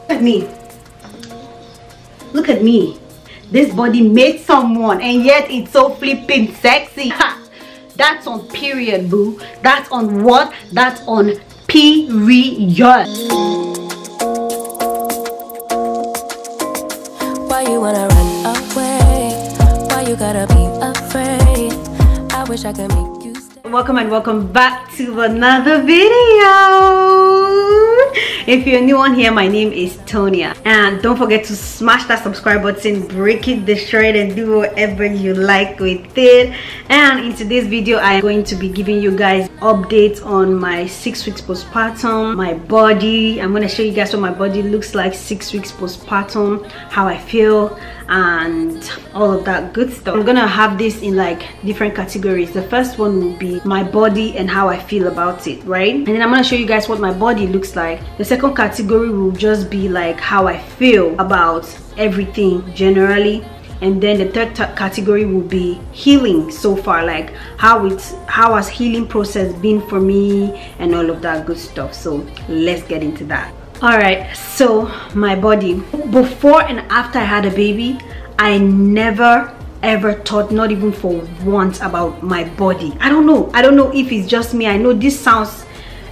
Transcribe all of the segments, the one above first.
Look at me. Look at me. This body made someone, and yet it's so flipping sexy. That's on period, boo. That's on what? That's on period. Why you wanna run away? Why you gotta be afraid? I wish I could make you stay. Welcome and welcome back to another video. If you're new on here, my name is Tonia, and don't forget to smash that subscribe button, break it, destroy it, and do whatever you like with it. And in today's video, I'm going to be giving you guys updates on my 6 weeks postpartum, my body. I'm going to show you guys what my body looks like 6 weeks postpartum, how I feel, and all of that good stuff. I'm gonna have this in like different categories. The first one will be my body and how I feel about it, right? And then I'm gonna show you guys what my body looks like. The second category will just be like how I feel about everything generally. And then the third category will be healing so far, like how has healing process been for me and all of that good stuff. So let's get into that. All right, so my body, before and after I had a baby, I never ever thought, not even for once, about my body. I don't know if it's just me. I know this sounds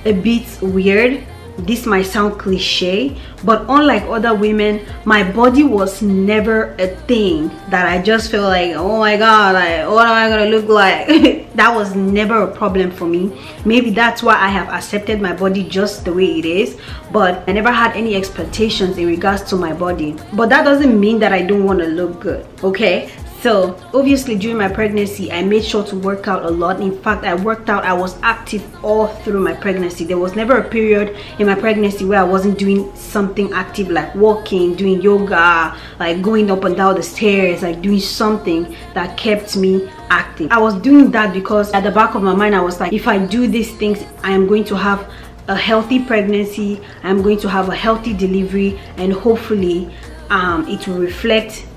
a bit weird, this might sound cliche, but unlike other women, my body was never a thing that I just feel like, oh my god, what am I gonna look like? That was never a problem for me. Maybe that's why I have accepted my body just the way it is, but I never had any expectations in regards to my body. But that doesn't mean that I don't want to look good, okay? So obviously during my pregnancy, I made sure to work out a lot. In fact, I worked out, I was active all through my pregnancy. There was never a period in my pregnancy where I wasn't doing something active, like walking, doing yoga, like going up and down the stairs, like doing something that kept me active. I was doing that because at the back of my mind, I was like, if I do these things, I am going to have a healthy pregnancy, I'm going to have a healthy delivery, and hopefully it will reflect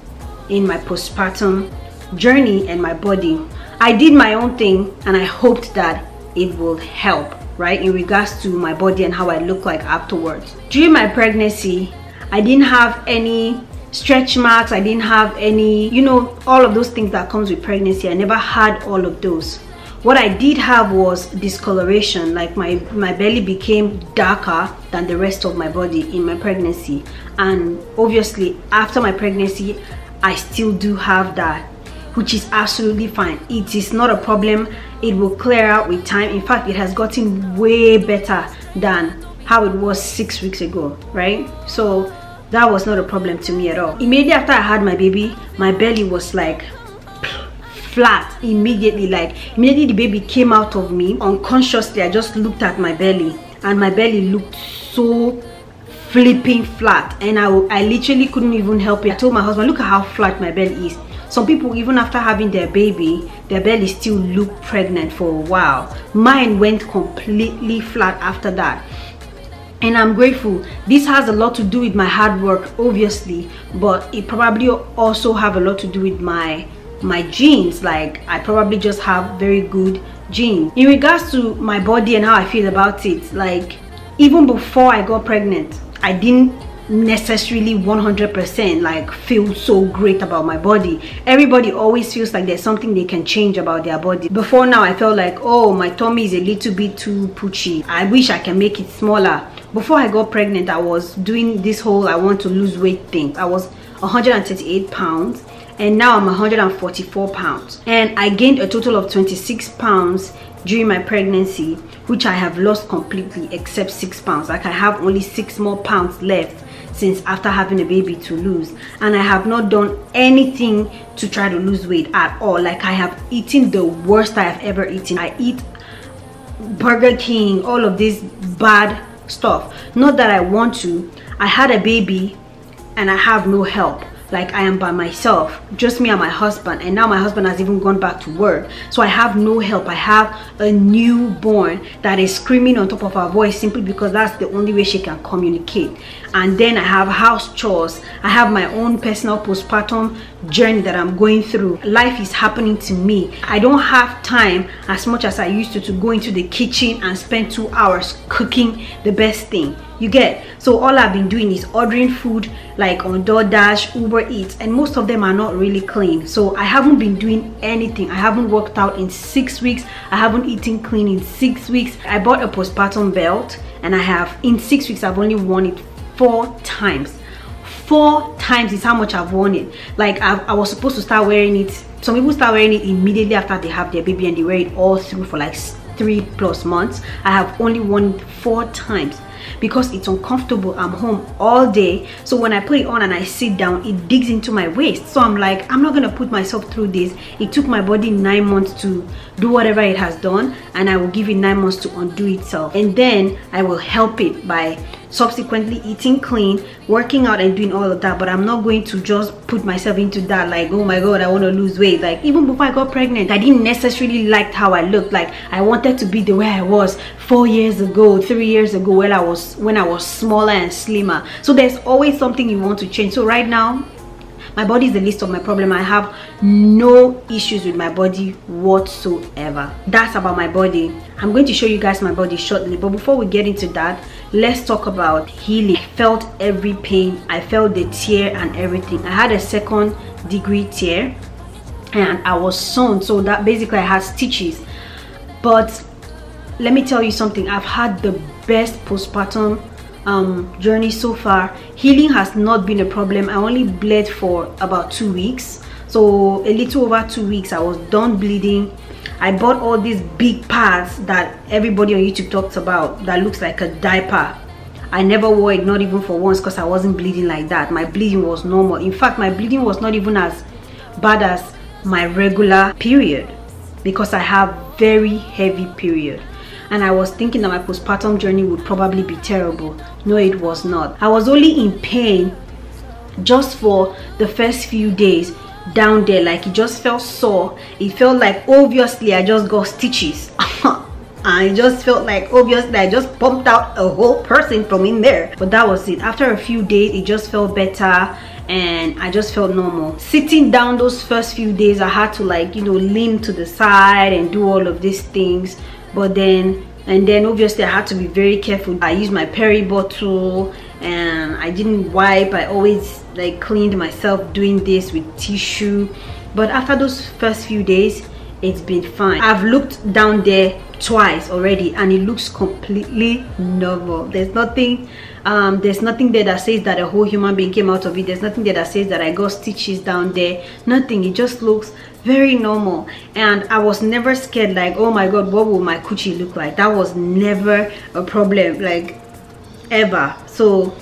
in my postpartum journey and my body. I did my own thing and I hoped that it will help, right, in regards to my body and how I look like afterwards. During my pregnancy, I didn't have any stretch marks, I didn't have any, you know, all of those things that comes with pregnancy. I never had all of those. What I did have was discoloration, like my belly became darker than the rest of my body in my pregnancy. And obviously after my pregnancy, I still do have that, which is absolutely fine. It is not a problem. It will clear out with time. In fact, it has gotten way better than how it was 6 weeks ago, right? So that was not a problem to me at all. Immediately after I had my baby, my belly was like flat immediately. Like immediately the baby came out of me, unconsciously I just looked at my belly and my belly looked so flipping flat, and I literally couldn't even help it. I told my husband, look at how flat my belly is. Some people, even after having their baby, their belly still look pregnant for a while. Mine went completely flat after that, and I'm grateful. This has a lot to do with my hard work, obviously, but it probably also have a lot to do with my genes. Like I probably just have very good genes. In regards to my body and how I feel about it, like even before I got pregnant, I didn't necessarily 100% like feel so great about my body. Everybody always feels like there's something they can change about their body. Before now, I felt like, oh, my tummy is a little bit too pushy, I wish I can make it smaller. Before I got pregnant, I was doing this whole I want to lose weight thing. I was 138 pounds and now I'm 144 pounds, and I gained a total of 26 pounds during my pregnancy, which I have lost completely except 6 pounds. Like I have only 6 more pounds left since after having a baby to lose, and I have not done anything to try to lose weight at all. Like I have eaten the worst I have ever eaten. I eat Burger King, all of this bad stuff. Not that I want to. I had a baby and I have no help. Like I am by myself, just me and my husband, and now my husband has even gone back to work, so I have no help. I have a newborn that is screaming on top of her voice simply because that's the only way she can communicate. And then I have house chores, I have my own personal postpartum journey that I'm going through. Life is happening to me. I don't have time as much as I used to go into the kitchen and spend 2 hours cooking the best thing. You get? So all I've been doing is ordering food like on DoorDash, Uber Eats, and most of them are not really clean. So I haven't been doing anything. I haven't worked out in 6 weeks. I haven't eaten clean in 6 weeks. I bought a postpartum belt, and I have, in 6 weeks, I've only worn it 4 times. 4 times is how much I've worn it. Like I was supposed to start wearing it. Some people start wearing it immediately after they have their baby, and they wear it all through for like 3+ months. I have only worn it 4 times because it's uncomfortable. I'm home all day, so when I put it on and I sit down, it digs into my waist. So I'm like, I'm not gonna put myself through this. It took my body 9 months to do whatever it has done, and I will give it 9 months to undo itself, and then I will help it by subsequently eating clean, working out, and doing all of that. But I'm not going to just put myself into that like, oh my god, I want to lose weight. Like even before I got pregnant, I didn't necessarily like how I looked. Like I wanted to be the way I was 4 years ago, 3 years ago, when I was smaller and slimmer. So there's always something you want to change. So right now, my body is the least of my problem. I have no issues with my body whatsoever. That's about my body. I'm going to show you guys my body shortly, but before we get into that, let's talk about healing. I felt every pain. I felt the tear and everything. I had a 2nd degree tear, and I was sewn, so that basically I had stitches. But let me tell you something, I've had the best postpartum journey so far. Healing has not been a problem. I only bled for about 2 weeks, so a little over 2 weeks I was done bleeding. I bought all these big pads that everybody on YouTube talks about that looks like a diaper. I never wore it, not even for once, because I wasn't bleeding like that. My bleeding was normal. In fact, my bleeding was not even as bad as my regular period, because I have very heavy period. And I was thinking that my postpartum journey would probably be terrible. No, it was not. I was only in pain just for the first few days down there. Like it just felt sore. It felt like obviously I just got stitches. I just felt like obviously I just pumped out a whole person from in there. But that was it. After a few days, it just felt better, and I just felt normal. Sitting down those first few days, I had to, like, you know, lean to the side and do all of these things. But then obviously I had to be very careful. I used my peri bottle, and I didn't wipe. I always like cleaned myself doing this with tissue. But after those first few days, it's been fine. I've looked down there twice already, and it looks completely normal. There's nothing there that says that a whole human being came out of it. There's nothing there that says that I got stitches down there. Nothing. It just looks very normal. And I was never scared like, oh my god, what will my coochie look like? That was never a problem, like, ever. So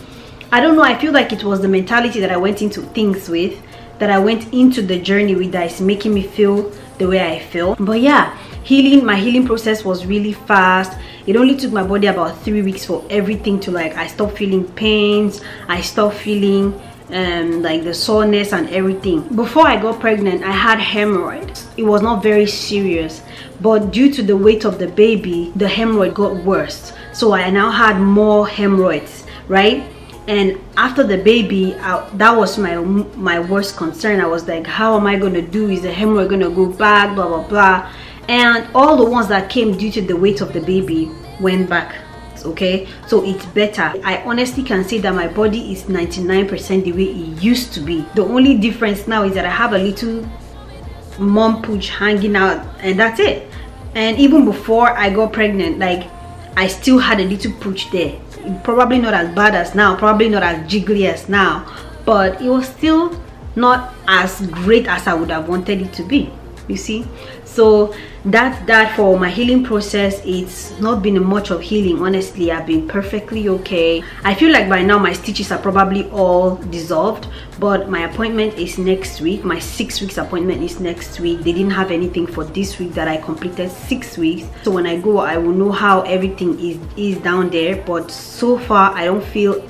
I don't know, I feel like it was the mentality that I went into things with, that I went into the journey with, that is making me feel the way I feel. But yeah, my healing process was really fast. It only took my body about 3 weeks for everything to, like, I stopped feeling pains, I stopped feeling like the soreness and everything. Before I got pregnant, I had hemorrhoids. It was not very serious, but due to the weight of the baby, the hemorrhoid got worse. So I now had more hemorrhoids, right? And after the baby, that was my worst concern. I was like, how am I going to do? Is the hemorrhoid going to go back? Blah, blah, blah. And all the ones that came due to the weight of the baby went back. Okay, so it's better. I honestly can say that my body is 99% the way it used to be. The only difference now is that I have a little mom pooch hanging out, and that's it. And even before I got pregnant, like, I still had a little pooch there. Probably not as bad as now, probably not as jiggly as now, but it was still not as great as I would have wanted it to be, you see. So that's that for my healing process. It's not been much of healing, honestly. I've been perfectly okay. I feel like by now my stitches are probably all dissolved, but my appointment is next week. My 6 weeks appointment is next week. They didn't have anything for this week that I completed 6 weeks, so when I go, I will know how everything is down there. But so far I don't feel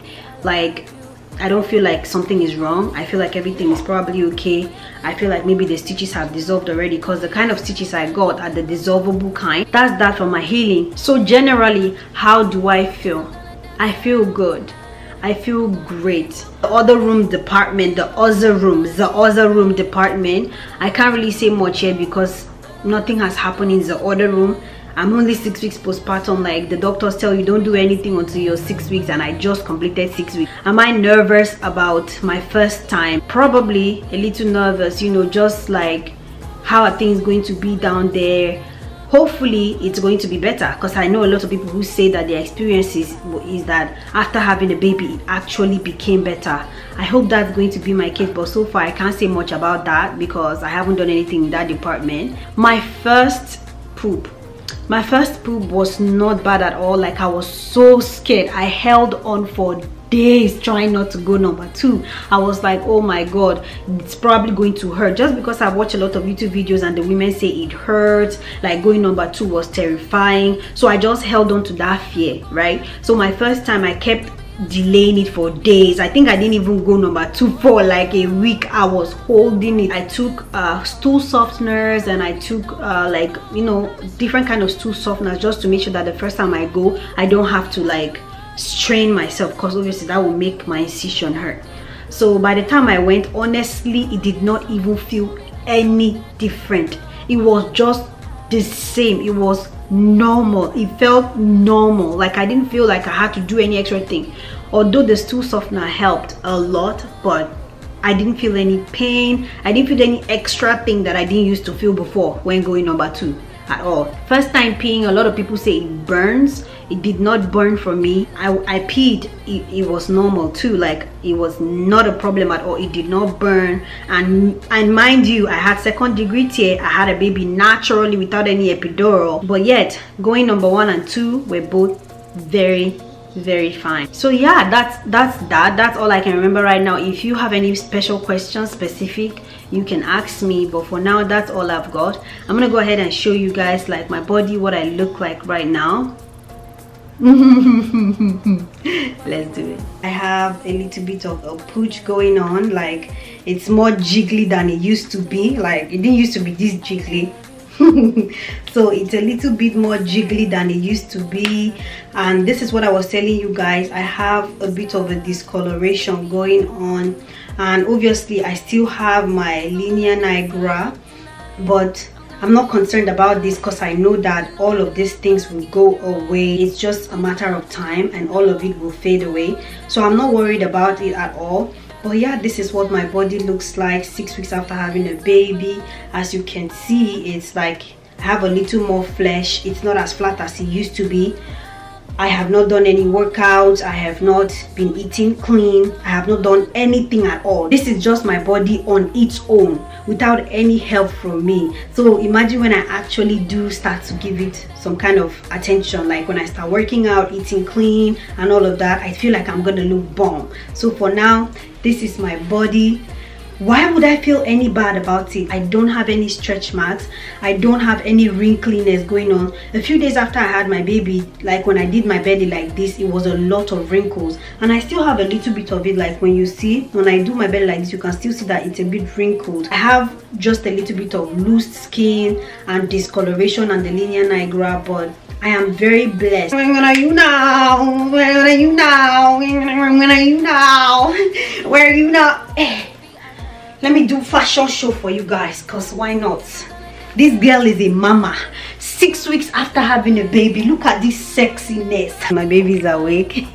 like something is wrong. I feel like everything is probably okay. I feel like maybe the stitches have dissolved already, because the kind of stitches I got are the dissolvable kind. That's that for my healing. So generally, how do I feel? I feel good. I feel great. The other room department, the other room department, I can't really say much yet because nothing has happened in the other room. I'm only 6 weeks postpartum. Like the doctors tell you, don't do anything until you're 6 weeks, and I just completed 6 weeks. Am I nervous about my first time? Probably a little nervous, you know, just like how are things going to be down there. Hopefully it's going to be better, because I know a lot of people who say that their experience is that after having a baby it actually became better. I hope that's going to be my case, but so far I can't say much about that because I haven't done anything in that department. My first poop was not bad at all. Like I was so scared. I held on for days trying not to go number 2. I was like, oh my god, it's probably going to hurt, just because I watch a lot of YouTube videos and the women say it hurts. Like going number 2 was terrifying, so I just held on to that fear, right? So my first time I kept delaying it for days. I think I didn't even go number 2 for like a week. I was holding it. I took stool softeners, and I took like, you know, different kind of stool softeners, just to make sure that the first time I go I don't have to like strain myself, because obviously that will make my incision hurt. So by the time I went, honestly it did not even feel any different. It was just the same. It was normal. It felt normal. Like I didn't feel like I had to do any extra thing, although the stool softener helped a lot, but I didn't feel any pain. I didn't feel any extra thing that I didn't used to feel before when going number 2 at all. First time peeing, a lot of people say it burns. It did not burn for me. I peed, it was normal too. Like it was not a problem at all. It did not burn. And mind you, I had 2nd degree tear. I had a baby naturally without any epidural, but yet going number 1 and 2 were both very fine. So yeah, that's all I can remember right now. If you have any special questions, specific, you can ask me, but for now that's all I've got. I'm gonna go ahead and show you guys like my body, what I look like right now. Let's do it. I have a little bit of a pooch going on. Like it's more jiggly than it used to be. Like it didn't used to be this jiggly. So it's a little bit more jiggly than it used to be. And this is what I was telling you guys. I have a bit of a discoloration going on, and obviously I still have my linear nigra, but I'm not concerned about this because I know that all of these things will go away. It's just a matter of time and all of it will fade away. So I'm not worried about it at all. But yeah, this is what my body looks like 6 weeks after having a baby. As you can see, it's like I have a little more flesh. It's not as flat as it used to be. I have not done any workouts. I have not been eating clean. I have not done anything at all. This is just my body on its own without any help from me. So imagine when I actually do start to give it some kind of attention, like when I start working out, eating clean and all of that, I feel like I'm gonna look bomb. So for now, this is my body. Why would I feel any bad about it? I don't have any stretch marks. I don't have any wrinkliness going on. A few days after I had my baby, like when I did my belly like this, it was a lot of wrinkles, and I still have a little bit of it. Like when you see, when I do my belly like this, you can still see that it's a bit wrinkled. I have just a little bit of loose skin and discoloration and the linear nigra, but I am very blessed. Where are you now? Where are you now? Where are you now? Where are you now? Let me do fashion show for you guys, cause why not? This girl is a mama 6 weeks after having a baby. Look at this sexiness. My baby's awake.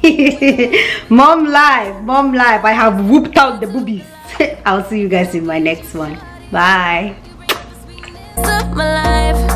Mom life. I have whooped out the boobies. I'll see you guys in my next one. Bye. My life.